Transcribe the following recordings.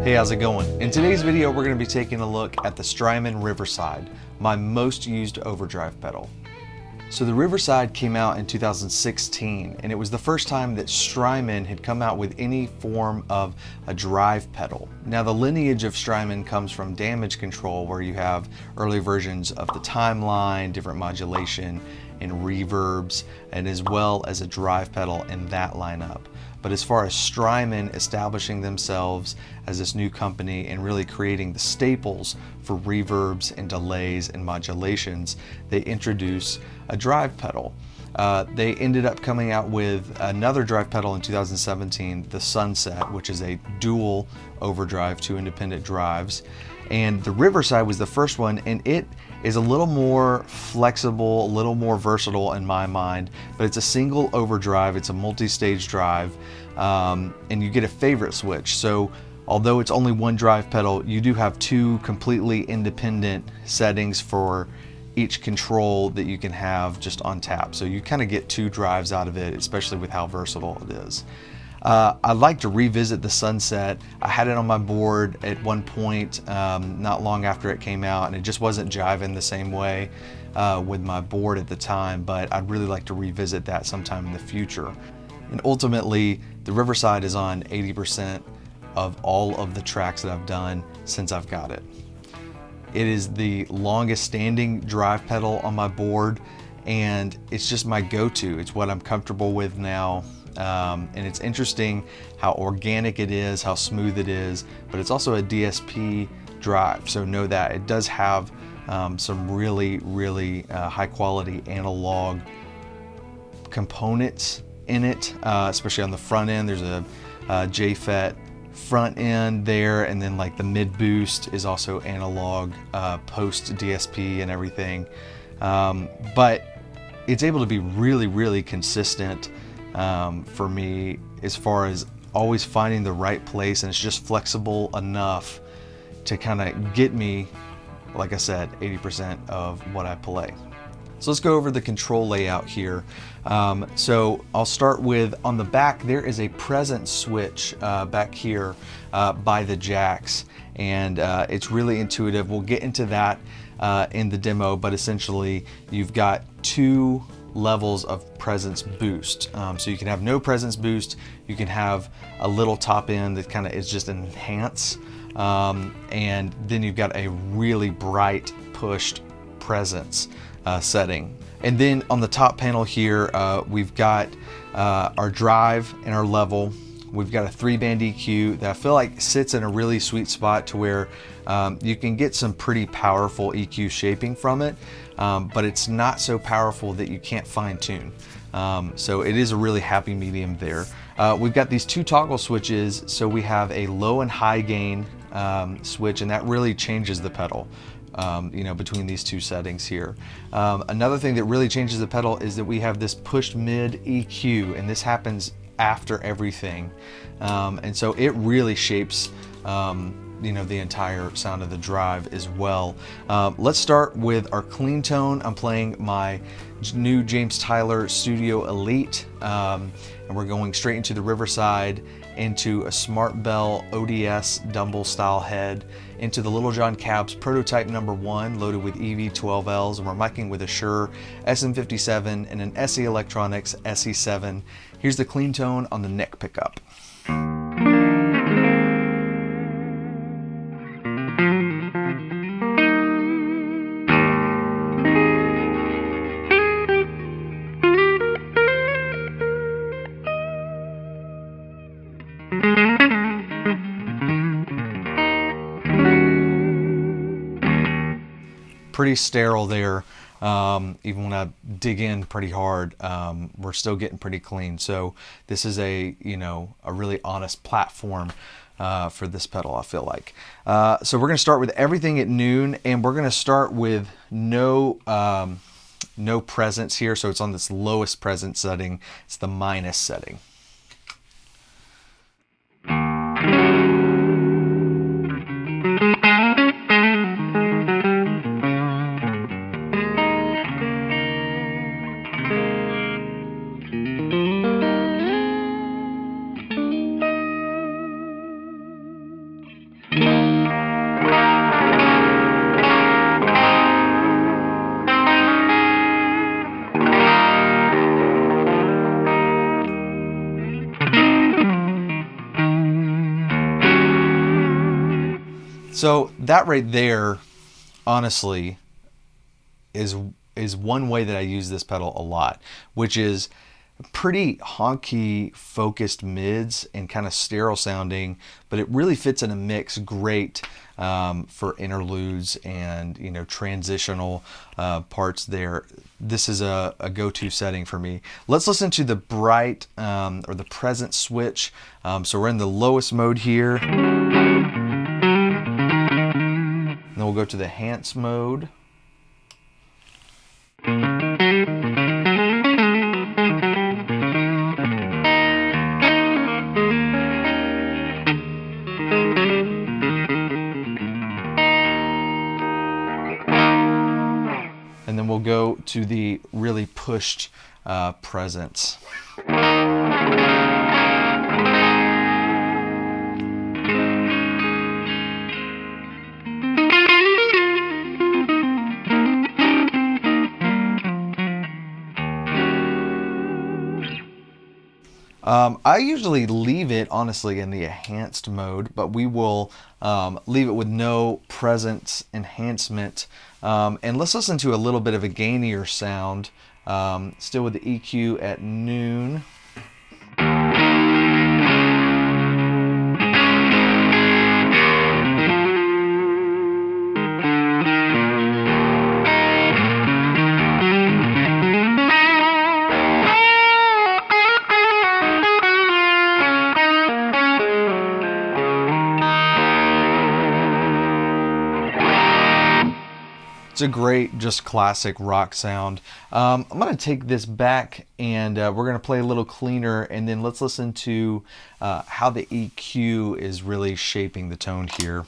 Hey, how's it going? In today's video, we're going to be taking a look at the Strymon Riverside, my most used overdrive pedal. So the Riverside came out in 2016, and it was the first time that Strymon had come out with any form of a drive pedal. Now the lineage of Strymon comes from Damage Control, where you have early versions of the timeline, different modulation, and reverbs, and as well as a drive pedal in that lineup. But as far as Strymon establishing themselves as this new company and really creating the staples for reverbs and delays and modulations, they introduce a drive pedal. They ended up coming out with another drive pedal in 2017, the Sunset, which is a dual overdrive, 2 independent drives. And the Riverside was the first one, and it is a little more flexible, a little more versatile in my mind, but it's a single overdrive, it's a multi-stage drive, and you get a favorite switch. So although it's only one drive pedal, you do have 2 completely independent settings for each control that you can have just on tap. So you kind of get 2 drives out of it, especially with how versatile it is. I'd like to revisit the Sunset. I had it on my board at one point, not long after it came out, and it just wasn't jiving the same way with my board at the time, but I'd really like to revisit that sometime in the future. And ultimately, the Riverside is on 80% of all of the tracks that I've done since I've got it. It is the longest standing drive pedal on my board, and it's just my go-to. It's what I'm comfortable with now. And it's interesting how organic it is, how smooth it is, but it's also a DSP drive. So know that it does have some really high quality analog components in it, especially on the front end. There's a JFET front end there, and then like the mid boost is also analog, post DSP and everything. But it's able to be really consistent for me as far as always finding the right place, and it's just flexible enough to kind of get me, like I said, 80% of what I play. So let's go over the control layout here. So I'll start with, on the back, there is a presence switch back here by the jacks, and it's really intuitive. We'll get into that in the demo, but essentially you've got 2 levels of presence boost. So you can have no presence boost, you can have a little top end that kind of is just an enhance, and then you've got a really bright pushed presence setting. And then on the top panel here, we've got our drive and our level. We've got a 3-band EQ that I feel like sits in a really sweet spot to where you can get some pretty powerful EQ shaping from it, but it's not so powerful that you can't fine tune. So it is a really happy medium there. We've got these 2 toggle switches, so we have a low and high gain switch, and that really changes the pedal. Between these 2 settings here. Another thing that really changes the pedal is that we have this pushed mid EQ, and this happens after everything, and so it really shapes the entire sound of the drive as well. Let's start with our clean tone. I'm playing my new James Tyler Studio Elite, and we're going straight into the Riverside, into a Smart Bell ODS Dumble style head, into the Little John Cabs prototype number 1 loaded with EV12Ls, and we're miking with a Shure SM57 and an SE Electronics SE7. Here's the clean tone on the neck pickup. Pretty sterile there. Even when I dig in pretty hard, we're still getting pretty clean. So this is a really honest platform for this pedal, I feel like. So we're going to start with everything at noon, and we're going to start with no presence here. So it's on this lowest presence setting. It's the minus setting. So that right there, honestly, is one way that I use this pedal a lot, which is pretty honky focused mids and kind of sterile sounding, but it really fits in a mix great for interludes and, you know, transitional parts there. This is a go-to setting for me. Let's listen to the bright or the present switch. So we're in the lowest mode here. And then we'll go to the enhance mode. And then we'll go to the really pushed presence. I usually leave it, honestly, in the enhanced mode, but we will leave it with no presence enhancement. And let's listen to a little bit of a gainier sound, still with the EQ at noon. It's a great, just classic rock sound. I'm going to take this back and we're going to play a little cleaner, and then let's listen to how the EQ is really shaping the tone here.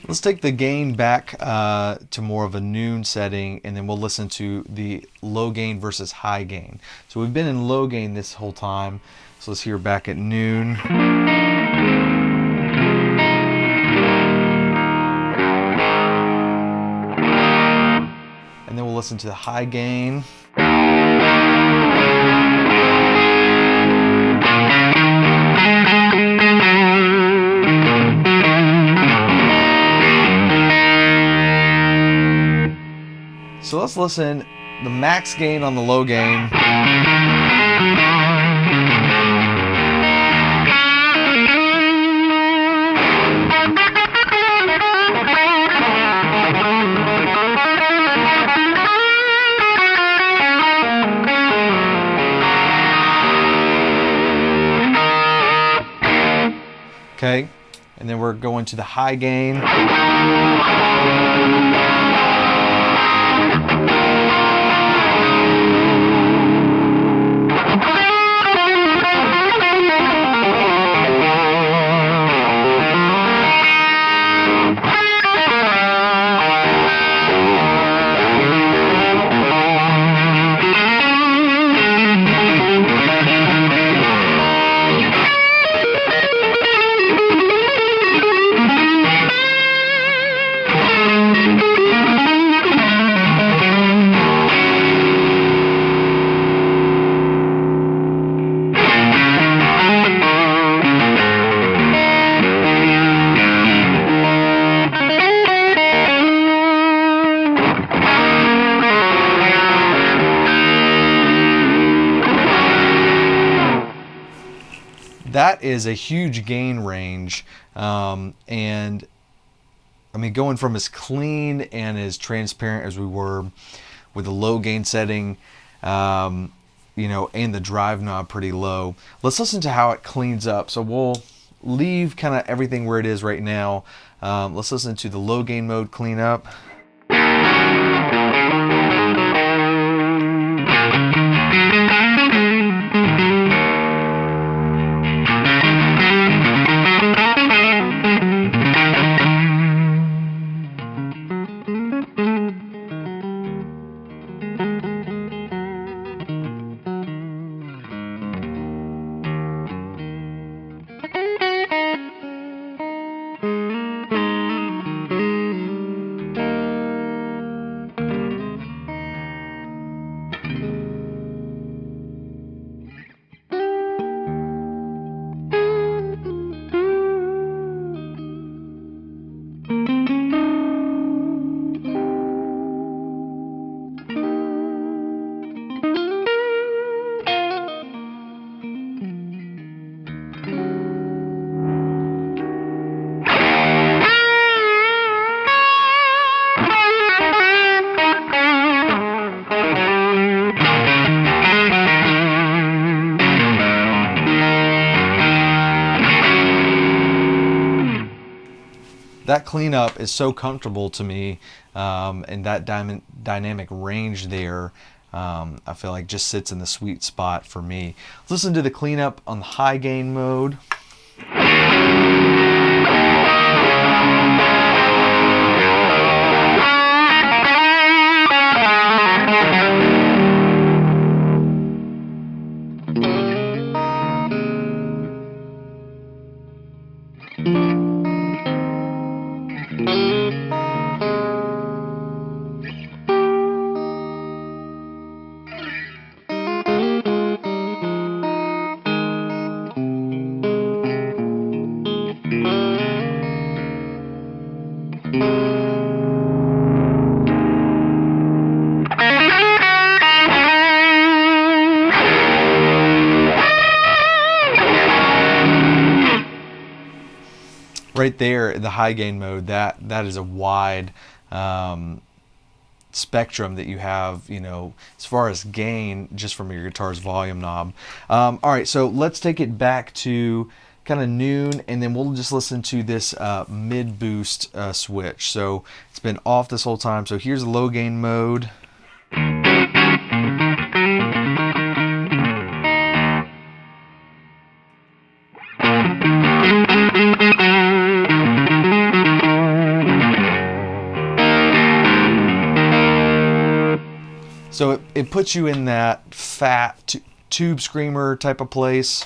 Let's take the gain back to more of a noon setting, and then we'll listen to the low gain versus high gain. So we've been in low gain this whole time, so let's hear back at noon. And then we'll listen to the high gain. So let's listen, the max gain on the low gain. Okay, and then we're going to the high gain. that is a huge gain range. And I mean, going from as clean and as transparent as we were with the low gain setting, you know, and the drive knob pretty low, let's listen to how it cleans up. So we'll leave kind of everything where it is right now. Let's listen to the low gain mode cleanup. That cleanup is so comfortable to me, and that dynamic range there, I feel like just sits in the sweet spot for me. Let's listen to the cleanup on the high gain mode. Right there, the high gain mode, that is a wide spectrum that you have, you know, as far as gain just from your guitar's volume knob. All right, so let's take it back to kind of noon, and then we'll just listen to this mid boost switch. So it's been off this whole time. So here's the low gain mode. So it puts you in that fat tube screamer type of place.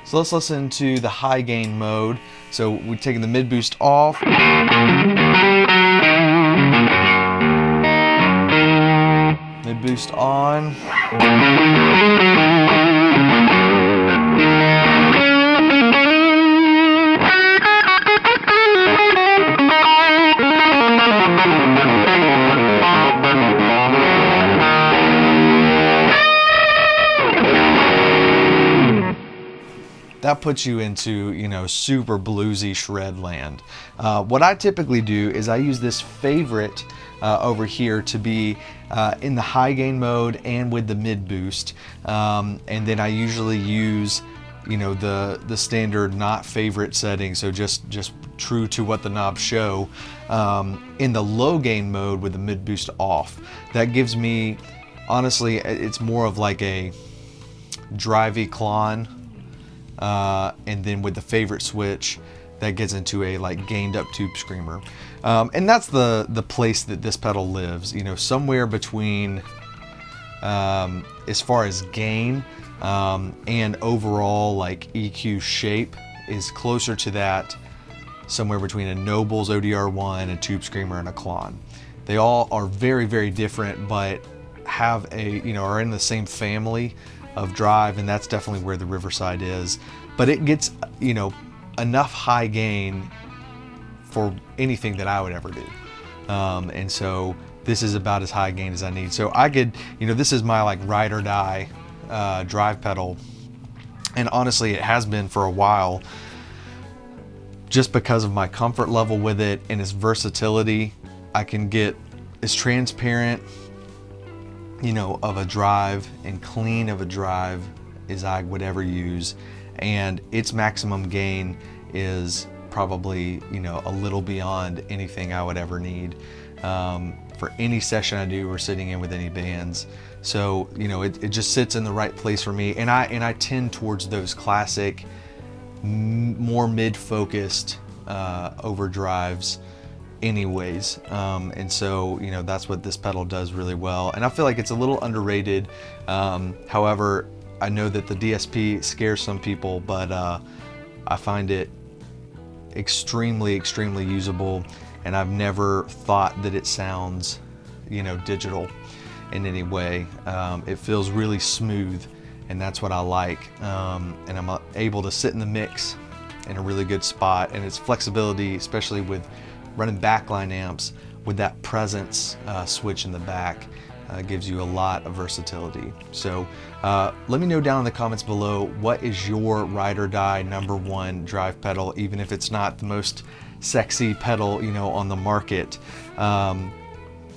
So let's listen to the high gain mode. So we're taking the mid boost off. Mid boost on. That puts you into, you know, super bluesy shred land. What I typically do is I use this favorite over here to be in the high gain mode and with the mid boost, and then I usually use, you know, the standard not favorite setting, so just true to what the knobs show, in the low gain mode with the mid boost off. That gives me, honestly, it's more of like a drivey clon. And then with the favorite switch, that gets into a like gained up tube screamer, and that's the place that this pedal lives. You know, somewhere between, as far as gain and overall like EQ shape, is closer to that, somewhere between a Noble's ODR1, a tube screamer, and a clon. They all are very, very different, but have a, you know, are in the same family of drive, and that's definitely where the Riverside is. But it gets, you know, enough high gain for anything that I would ever do. And so this is about as high gain as I need. So I could, this is my like ride or die drive pedal. And honestly, it has been for a while, just because of my comfort level with it and its versatility. I can get as transparent, of a drive and clean of a drive as I would ever use. And its maximum gain is probably, a little beyond anything I would ever need for any session I do or sitting in with any bands. So, it just sits in the right place for me. And I tend towards those classic, more mid-focused overdrives anyways. And so, that's what this pedal does really well. And I feel like it's a little underrated. However, I know that the DSP scares some people, but I find it extremely, extremely usable. And I've never thought that it sounds, digital in any way. It feels really smooth, and that's what I like. And I'm able to sit in the mix in a really good spot, and its flexibility, especially with running backline amps with that presence switch in the back, gives you a lot of versatility. So let me know down in the comments below, what is your ride or die #1 drive pedal, even if it's not the most sexy pedal on the market.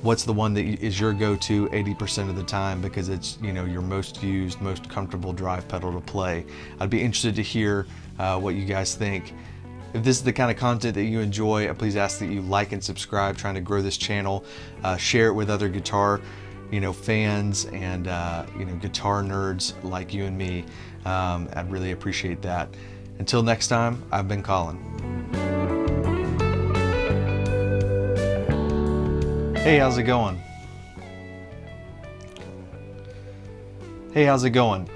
What's the one that is your go-to 80% of the time because it's your most used, most comfortable drive pedal to play? I'd be interested to hear what you guys think. If this is the kind of content that you enjoy, please ask that you like and subscribe. Trying to grow this channel, share it with other guitar fans and guitar nerds like you and me. I'd really appreciate that. Until next time, I've been Colin. Hey, how's it going? Hey, how's it going?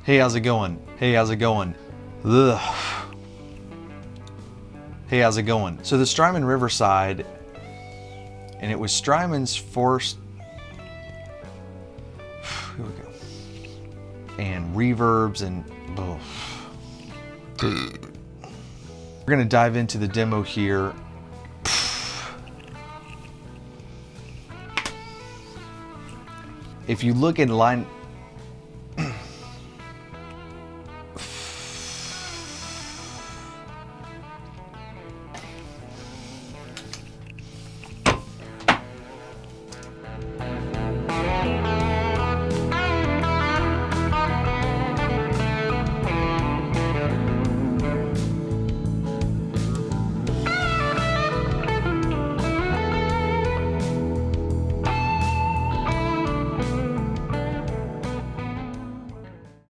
Hey, how's it going? Hey, how's it going? Ugh. Hey, how's it going? So the Strymon Riverside, and it was Strymon's first, here we go, and reverbs and, oh. We're gonna dive into the demo here. If you look in line